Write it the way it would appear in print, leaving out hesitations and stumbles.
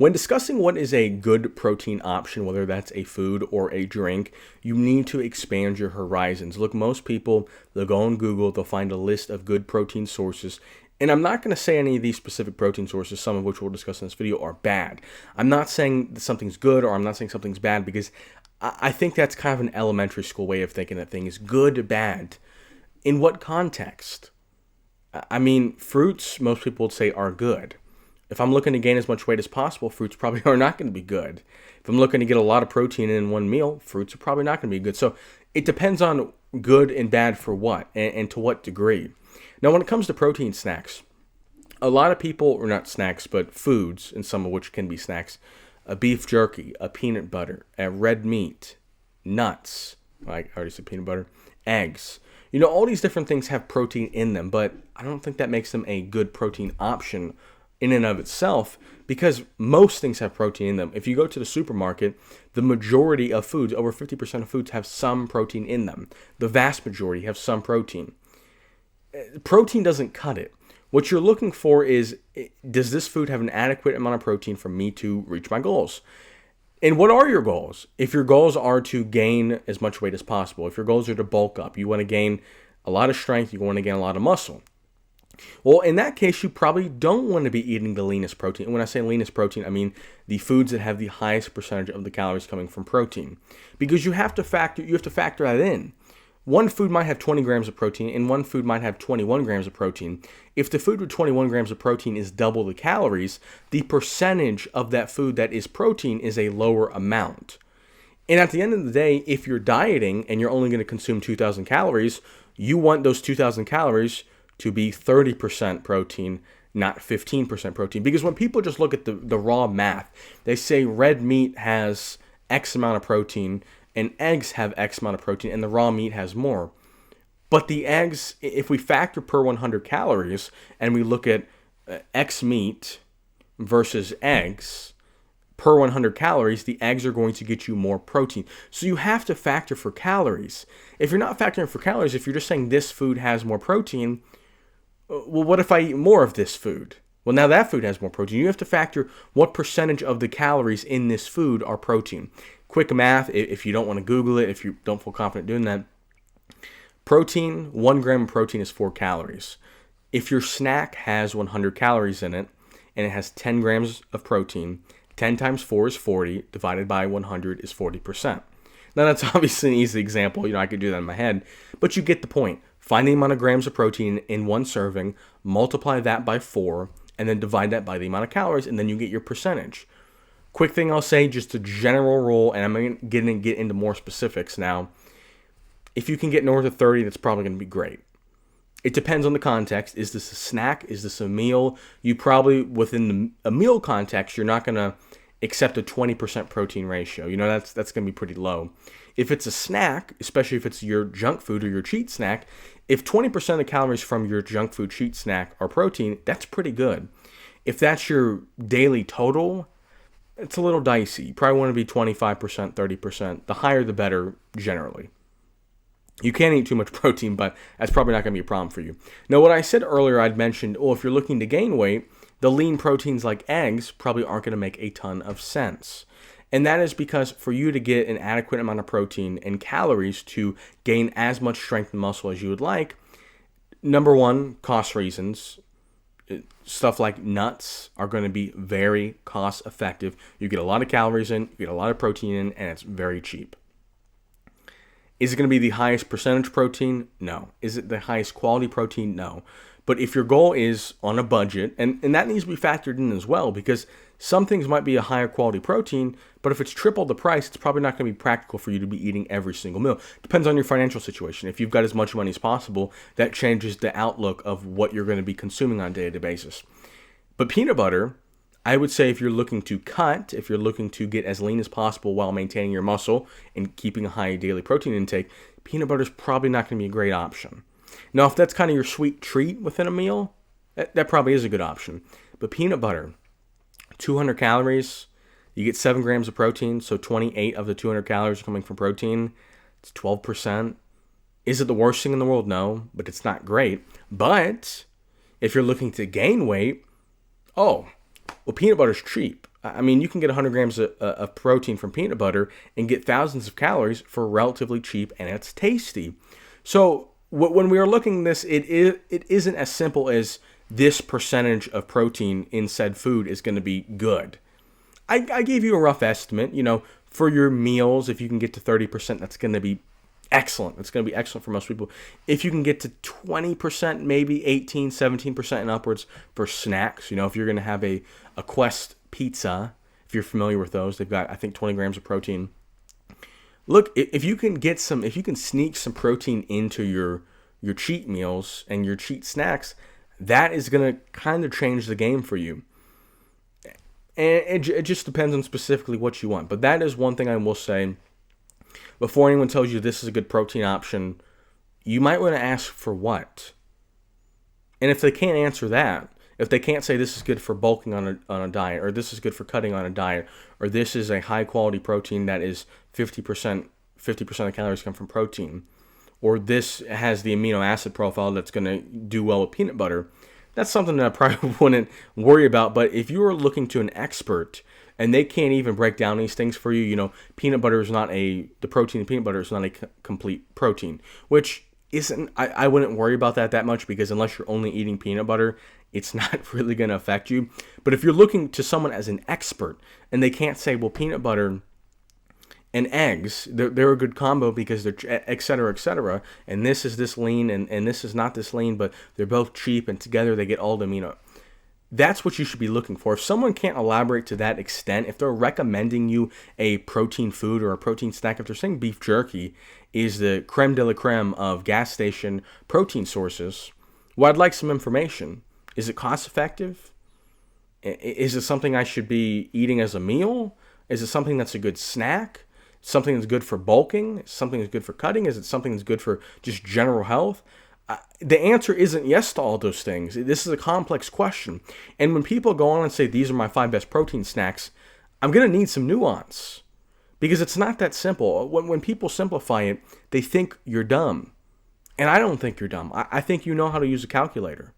When discussing what is a good protein option, whether that's a food or a drink, you need to expand your horizons. Look, most people, they'll go on Google, they'll find a list of good protein sources. And I'm not going to say any of these specific protein sources, some of which we'll discuss in this video, are bad. I'm not saying that something's good or I'm not saying something's bad because I think that's kind of an elementary school way of thinking that thing is good, bad. In what context? I mean, fruits, most people would say, are good. If I'm looking to gain as much weight as possible, fruits probably are not going to be good. If I'm looking to get a lot of protein in one meal, fruits are probably not going to be good. So it depends on good and bad for what and to what degree. Now, when it comes to protein snacks, a lot of people, or not snacks, but foods, and some of which can be snacks, a beef jerky, a peanut butter, a red meat, nuts, like I already said peanut butter, eggs. All these different things have protein in them, but I don't think that makes them a good protein option in and of itself, because most things have protein in them. If you go to the supermarket, the majority of foods, over 50% of foods, have some protein in them. The vast majority have some protein. Protein doesn't cut it. What you're looking for is, does this food have an adequate amount of protein for me to reach my goals? And what are your goals? If your goals are to gain as much weight as possible, if your goals are to bulk up, you want to gain a lot of strength, you want to gain a lot of muscle. Well, in that case, you probably don't want to be eating the leanest protein. And when I say leanest protein, I mean the foods that have the highest percentage of the calories coming from protein. Because you have to factor that in. One food might have 20 grams of protein and one food might have 21 grams of protein. If the food with 21 grams of protein is double the calories, the percentage of that food that is protein is a lower amount. And at the end of the day, if you're dieting and you're only going to consume 2,000 calories, you want those 2,000 calories to be 30% protein, not 15% protein. Because when people just look at the raw math, they say red meat has X amount of protein and eggs have X amount of protein and the raw meat has more. But the eggs, if we factor per 100 calories and we look at X meat versus eggs, per 100 calories, the eggs are going to get you more protein. So you have to factor for calories. If you're not factoring for calories, if you're just saying this food has more protein, well, what if I eat more of this food? Well, now that food has more protein. You have to factor what percentage of the calories in this food are protein. Quick math, if you don't want to Google it, if you don't feel confident doing that. Protein, 1 gram of protein is 4 calories. If your snack has 100 calories in it, and it has 10 grams of protein, 10 times 4 is 40, divided by 100 is 40%. Now, that's obviously an easy example. I could do that in my head, but you get the point. Find the amount of grams of protein in one serving, multiply that by 4, and then divide that by the amount of calories, and then you get your percentage. Quick thing I'll say, just a general rule, and I'm going to get into more specifics now. If you can get north of 30, that's probably going to be great. It depends on the context. Is this a snack? Is this a meal? You probably, within a meal context, you're not going to accept a 20% protein ratio. That's going to be pretty low. If it's a snack, especially if it's your junk food or your cheat snack, if 20% of the calories from your junk food cheat snack are protein, that's pretty good. If that's your daily total, it's a little dicey. You probably want to be 25%, 30%. The higher the better, generally. You can't eat too much protein, but that's probably not going to be a problem for you. Now, what I said earlier, I'd mentioned, if you're looking to gain weight, the lean proteins like eggs probably aren't going to make a ton of sense. And that is because for you to get an adequate amount of protein and calories to gain as much strength and muscle as you would like, number one, cost reasons. Stuff like nuts are going to be very cost effective. You get a lot of calories in, you get a lot of protein in, and it's very cheap. Is it going to be the highest percentage protein? No. Is it the highest quality protein? No. But if your goal is on a budget, and that needs to be factored in as well, because some things might be a higher quality protein, but if it's triple the price, it's probably not going to be practical for you to be eating every single meal. Depends on your financial situation. If you've got as much money as possible, that changes the outlook of what you're going to be consuming on a day-to-day basis. But peanut butter, I would say if you're looking to cut, if you're looking to get as lean as possible while maintaining your muscle and keeping a high daily protein intake, peanut butter is probably not going to be a great option. Now, if that's kind of your sweet treat within a meal, that probably is a good option. But peanut butter, 200 calories, you get 7 grams of protein, so 28 of the 200 calories are coming from protein. It's 12%. Is it the worst thing in the world? No, but it's not great. But if you're looking to gain weight, peanut butter's cheap. I mean, you can get 100 grams of protein from peanut butter and get thousands of calories for relatively cheap, and it's tasty. So when we are looking at this, it isn't as simple as this percentage of protein in said food is going to be good. I gave you a rough estimate. For your meals, if you can get to 30%, that's going to be excellent. It's going to be excellent for most people. If you can get to 20%, maybe 18, 17% and upwards for snacks, if you're going to have a Quest pizza, if you're familiar with those, they've got, I think, 20 grams of protein. Look, if you can sneak some protein into your cheat meals and your cheat snacks, that is going to kind of change the game for you. And it just depends on specifically what you want. But that is one thing I will say. Before anyone tells you this is a good protein option, you might want to ask for what. And if they can't answer that, if they can't say this is good for bulking on a diet, or this is good for cutting on a diet, or this is a high quality protein that is 50% of calories come from protein, or this has the amino acid profile that's going to do well with peanut butter, that's something that I probably wouldn't worry about. But if you are looking to an expert and they can't even break down these things for you, peanut butter is not the protein in peanut butter is not a complete protein, which isn't, I wouldn't worry about that much, because unless you're only eating peanut butter, it's not really going to affect you. But if you're looking to someone as an expert and they can't say, well, peanut butter and eggs, they're a good combo because they're et cetera, and this is this lean and this is not this lean, but they're both cheap and together they get all the amino. That's what you should be looking for. If someone can't elaborate to that extent, if they're recommending you a protein food or a protein snack, if they're saying beef jerky is the creme de la creme of gas station protein sources, well, I'd like some information. Is it cost effective? Is it something I should be eating as a meal? Is it something that's a good snack? Something that's good for bulking? Something that's good for cutting? Is it something that's good for just general health? The answer isn't yes to all those things. This is a complex question. And when people go on and say, these are my 5 best protein snacks, I'm going to need some nuance, because it's not that simple. When people simplify it, they think you're dumb. And I don't think you're dumb. I think you know how to use a calculator.